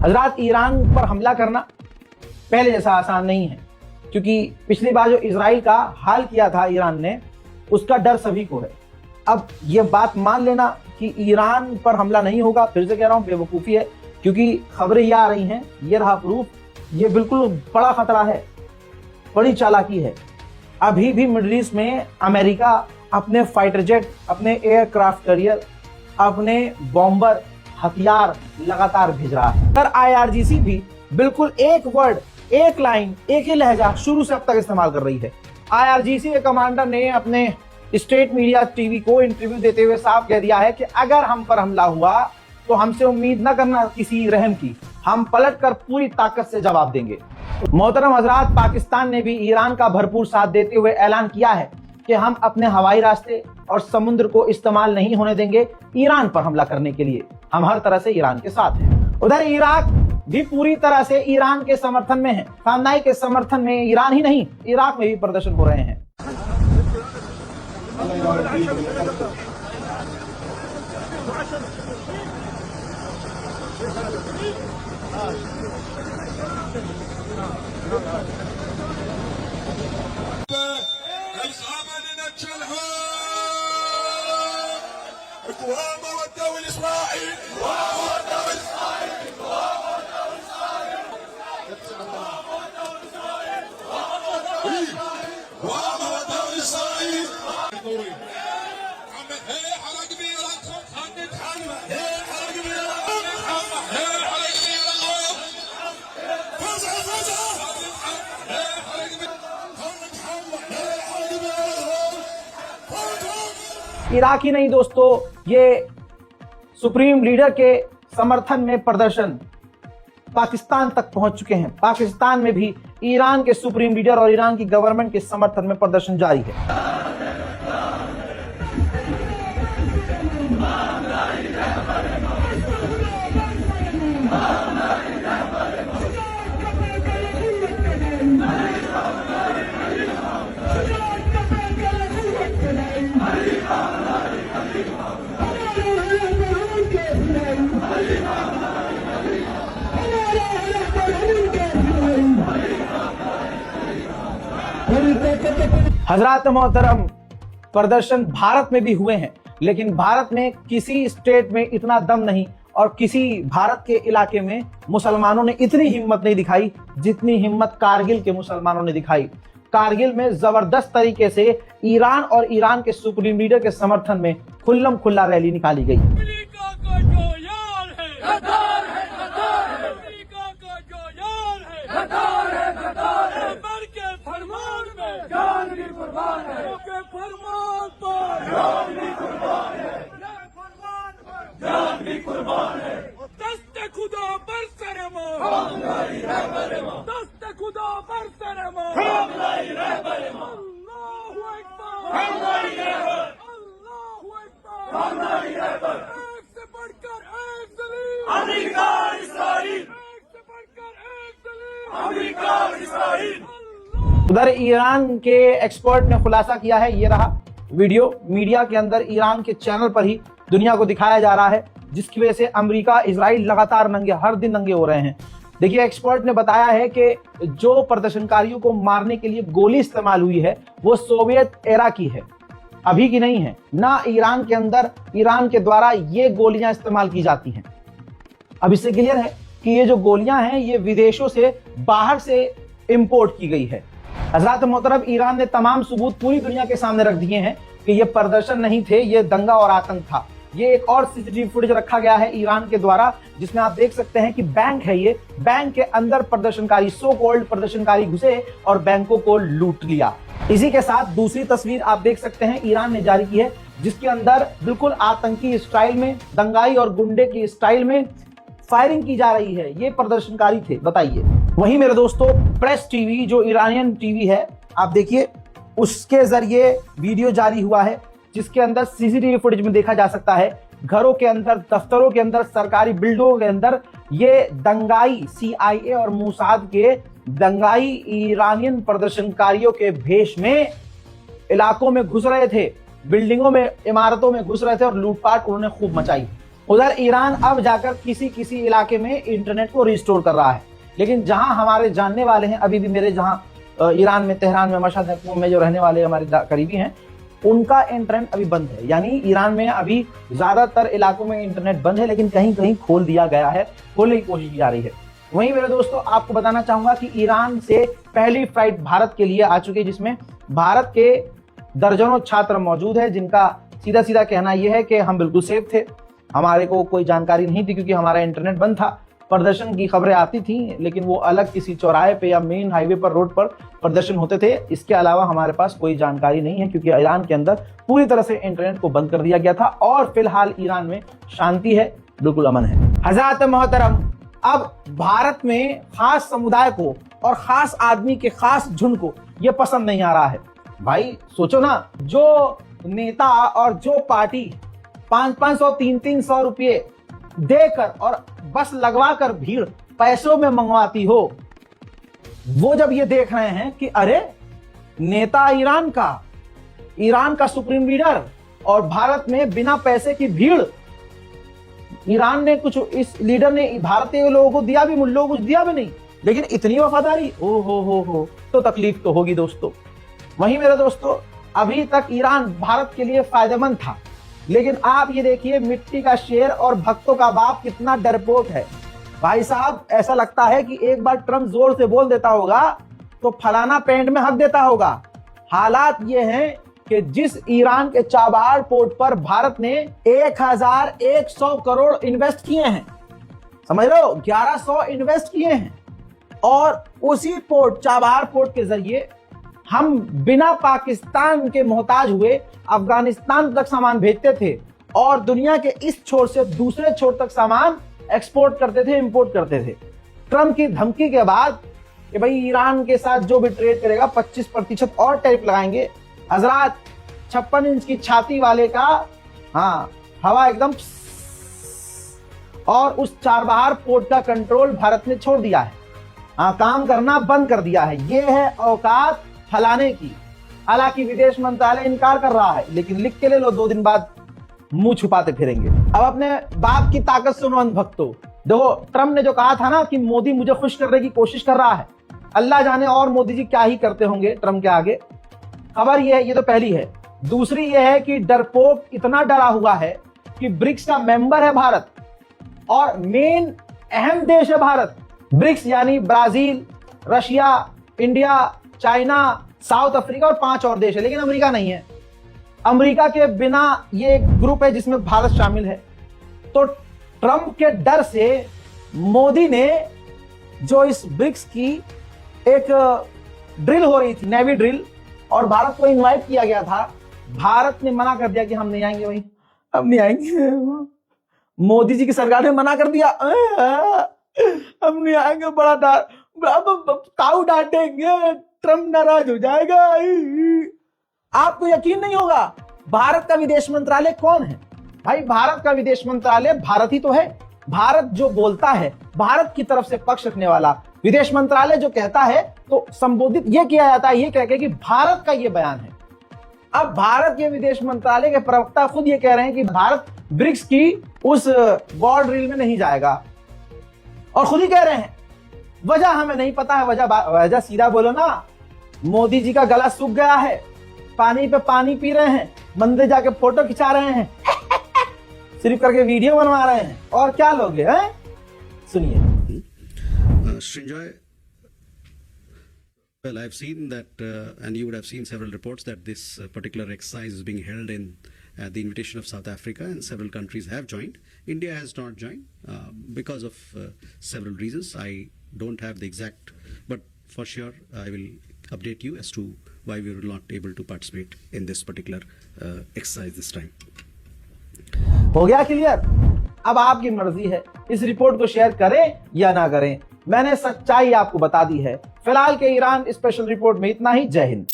हजरात, ईरान पर हमला करना पहले जैसा आसान नहीं है, क्योंकि पिछली बार जो इजराइल का हाल किया था ईरान ने, उसका डर सभी को है। अब ये बात मान लेना कि ईरान पर हमला नहीं होगा, फिर से कह रहा हूं, बेवकूफ़ी है, क्योंकि खबरें ये आ रही हैं, ये रहा प्रूफ, ये बिल्कुल बड़ा खतरा है, बड़ी चालाकी है। अभी भी मिडिल ईस्ट में अमेरिका अपने फाइटर जेट, अपने एयरक्राफ्ट कैरियर, अपने बॉम्बर, हथियार लगातार भेज रहा है। पर IRGC भी बिल्कुल एक वर्ड, एक लाइन, एक ही लहजा शुरू से अब तक इस्तेमाल कर रही है। IRGC के कमांडर ने अपने स्टेट मीडिया टीवी को इंटरव्यू देते हुए साफ कह दिया है कि अगर हम पर हमला हुआ तो हमसे उम्मीद न करना किसी रहम की, हम पलटकर पूरी ताकत से जवाब देंगे। मोहतरम हजरात, पाकिस्तान ने भी ईरान का भरपूर साथ देते हुए ऐलान किया है कि हम अपने हवाई रास्ते और समुद्र को इस्तेमाल नहीं होने देंगे ईरान पर हमला करने के लिए। हम हर तरह से ईरान के साथ हैं। उधर इराक भी पूरी तरह से ईरान के समर्थन में है। खामनेई के समर्थन में ईरान ही नहीं, इराक में भी प्रदर्शन हो रहे हैं। इराक ही नहीं दोस्तों, ये सुप्रीम लीडर के समर्थन में प्रदर्शन पाकिस्तान तक पहुंच चुके हैं। पाकिस्तान में भी ईरान के सुप्रीम लीडर और ईरान की गवर्नमेंट के समर्थन में प्रदर्शन जारी है। हजरात मोहतरम, प्रदर्शन भारत में भी हुए हैं, लेकिन भारत में किसी स्टेट में इतना दम नहीं और किसी भारत के इलाके में मुसलमानों ने इतनी हिम्मत नहीं दिखाई जितनी हिम्मत कारगिल के मुसलमानों ने दिखाई। कारगिल में जबरदस्त तरीके से ईरान और ईरान के सुप्रीम लीडर के समर्थन में खुल्लम खुल्ला रैली निकाली गई। उधर ईरान के एक्सपर्ट ने खुलासा किया है, ये रहा वीडियो मीडिया के अंदर ईरान के चैनल पर ही दुनिया को दिखाया जा रहा है, जिसकी वजह से अमेरिका, इजराइल लगातार नंगे, हर दिन नंगे हो रहे हैं। देखिए, एक्सपर्ट ने बताया है कि जो प्रदर्शनकारियों को मारने के लिए गोली इस्तेमाल हुई है वो सोवियत एरा की है, अभी की नहीं है। ना ईरान के अंदर ईरान के द्वारा ये गोलियां इस्तेमाल की जाती हैं। अब इससे क्लियर है कि ये जो गोलियां हैं ये विदेशों से, बाहर से इंपोर्ट की गई है। हजरात मोहतरम, ईरान ने तमाम सबूत पूरी दुनिया के सामने रख दिए हैं कि ये प्रदर्शन नहीं थे, ये दंगा और आतंक था। ये एक और सीसीटीवी फुटेज रखा गया है ईरान के द्वारा, जिसमें आप देख सकते हैं कि बैंक है, ये बैंक के अंदर प्रदर्शनकारी, सो कॉल्ड प्रदर्शनकारी घुसे और बैंकों को लूट लिया। इसी के साथ दूसरी तस्वीर आप देख सकते हैं ईरान ने जारी की है, जिसके अंदर बिल्कुल आतंकी स्टाइल में, दंगाई और गुंडे की स्टाइल में फायरिंग की जा रही है। ये प्रदर्शनकारी थे, बताइए। वहीं मेरे दोस्तों, प्रेस टीवी जो ईरानियन टीवी है, आप देखिए, उसके जरिए वीडियो जारी हुआ है, जिसके अंदर सीसीटीवी फुटेज में देखा जा सकता है घरों के अंदर, दफ्तरों के अंदर, सरकारी बिल्डिंगों के अंदर ये दंगाई, CIA और मोसाद के दंगाई ईरानियन प्रदर्शनकारियों के भेष में इलाकों में घुस रहे थे, बिल्डिंगों में, इमारतों में घुस रहे थे और लूटपाट उन्होंने खूब मचाई। उधर ईरान अब जाकर किसी किसी इलाके में इंटरनेट को रिस्टोर कर रहा है, लेकिन जहां हमारे जानने वाले हैं, अभी भी मेरे जहां ईरान में, तेहरान में, मशहद में जो रहने वाले हमारे करीबी हैं, उनका इंटरनेट अभी बंद है। यानी ईरान में अभी ज्यादातर इलाकों में इंटरनेट बंद है, लेकिन कहीं कहीं खोल दिया गया है, खोलने की कोशिश की जा रही है। वहीं मेरे दोस्तों आपको बताना चाहूंगा कि ईरान से पहली फ्लाइट भारत के लिए आ चुकी है, जिसमें भारत के दर्जनों छात्र मौजूद है, जिनका सीधा सीधा कहना यह है कि हम बिल्कुल सेफ थे, हमारे को कोई जानकारी नहीं थी क्योंकि हमारा इंटरनेट बंद था। प्रदर्शन की खबरें आती थी, लेकिन वो अलग किसी चौराहे पे या मेन हाईवे पर, रोड पर प्रदर्शन होते थे। इसके अलावा हमारे पास कोई जानकारी नहीं है, क्योंकि ईरान के अंदर पूरी तरह से इंटरनेट को बंद कर दिया गया था और फिलहाल ईरान में शांति है, बिल्कुल अमन है। हज़रात मोहतरम, अब भारत में खास समुदाय को और खास आदमी के खास झुंड को यह पसंद नहीं आ रहा है। भाई सोचो ना, जो नेता और जो पार्टी 500-500, 300-300 रुपये देकर और बस लगवा कर भीड़ पैसों में मंगवाती हो, वो जब ये देख रहे हैं कि अरे नेता ईरान का सुप्रीम लीडर और भारत में बिना पैसे की भीड़, ईरान ने कुछ, इस लीडर ने भारतीय लोगों को दिया भी, मुल्लों को कुछ दिया भी नहीं, लेकिन इतनी वफादारी, ओ हो, तो तकलीफ तो होगी दोस्तों। वहीं मेरे दोस्तों, अभी तक ईरान भारत के लिए फायदेमंद था, लेकिन आप ये देखिए मिट्टी का शेर और भक्तों का बाप कितना डरपोक है। भाई साहब, ऐसा लगता है कि एक बार ट्रम्प जोर से बोल देता होगा तो फलाना पेंट में हक देता होगा। हालात ये हैं कि जिस ईरान के चाबहार पोर्ट पर भारत ने 1100 करोड़ इन्वेस्ट किए हैं, समझ लो 1100 इन्वेस्ट किए हैं, और उसी पोर्ट, चाबहार पोर्ट के जरिए हम बिना पाकिस्तान के मोहताज हुए अफगानिस्तान तक सामान भेजते थे और दुनिया के इस छोर से दूसरे छोर तक सामान एक्सपोर्ट करते थे, इंपोर्ट करते थे। ट्रम्प की धमकी के बाद कि भाई ईरान के साथ जो भी ट्रेड करेगा 25% और टैरिफ लगाएंगे। हजरात, 56 इंच की छाती वाले का हवा एकदम, और उस चाबहार पोर्ट का कंट्रोल भारत ने छोड़ दिया है, काम करना बंद कर दिया है। ये है औकात फलाने की। हालांकि विदेश मंत्रालय इनकार कर रहा है, लेकिन लिख के ले लो, 2 दिन बाद मुंह छुपाते फिरेंगे। अब अपने बाप की ताकत सुनो अंधभक्तों। देखो, ट्रम्प ने जो कहा था ना कि मोदी मुझे खुश करने की कोशिश कर रहा है, अल्लाह जाने और मोदी जी क्या ही करते होंगे ट्रम्प के आगे। खबर ये है, ये तो पहली है। दूसरी ये है कि डरपोक इतना डरा हुआ है कि ब्रिक्स का मेंबर है भारत, और मेन अहम देश है भारत। ब्रिक्स यानी Brazil, Russia, India, China, south Africa और 5 और देश है, लेकिन अमेरिका नहीं है। अमेरिका के बिना ये एक ग्रुप है जिसमें भारत शामिल है। तो ट्रम्प के डर से मोदी ने जो इस ब्रिक्स की एक ड्रिल हो रही थी, नेवी ड्रिल, और भारत को इनवाइट किया गया था, भारत ने मना कर दिया कि हम नहीं आएंगे, भाई हम नहीं आएंगे। मोदी जी की सरकार ने मना कर दिया, हम नहीं आएंगे, बड़ा ताऊ डांटेंगे, ट्रम्प नाराज हो जाएगा। आपको यकीन नहीं होगा, भारत का विदेश मंत्रालय कौन है? भाई भारत का विदेश मंत्रालय भारत ही तो है। भारत जो बोलता है, भारत की तरफ से पक्ष रखने वाला विदेश मंत्रालय जो कहता है, तो संबोधित ये किया जाता है, ये कह के कि भारत का ये बयान है। अब भारत के विदेश मंत्रालय के प्रवक्ता खुद ये कह रहे हैं कि भारत ब्रिक्स की उस वॉर ड्रिल में नहीं जाएगा, और खुद ही कह रहे हैं वजह हमें नहीं पता है। वजह सीधा बोलो ना, मोदी जी का गला सूख गया है, पानी पे पानी पी रहे हैं, मंदिर जाके फोटो खिंचा रहे हैं, सिर्फ करके वीडियो बनवा रहे हैं, और क्या लोगे हैं? सुनिए। Srinjoy, well, I've seen that, and you would have seen several reports that this particular exercise is being held in the invitation of South Africa, and several countries have joined. India has not joined because of several reasons. I don't have the exact, but for sure I will update you as to why we were not able to participate in this particular exercise this time. हो गया clear? अब आपकी मर्जी है, इस report को share करें या ना करें। मैंने सच्चाई आपको बता दी है। फिलहाल के ईरान स्पेशल रिपोर्ट में इतना ही। जय हिंद।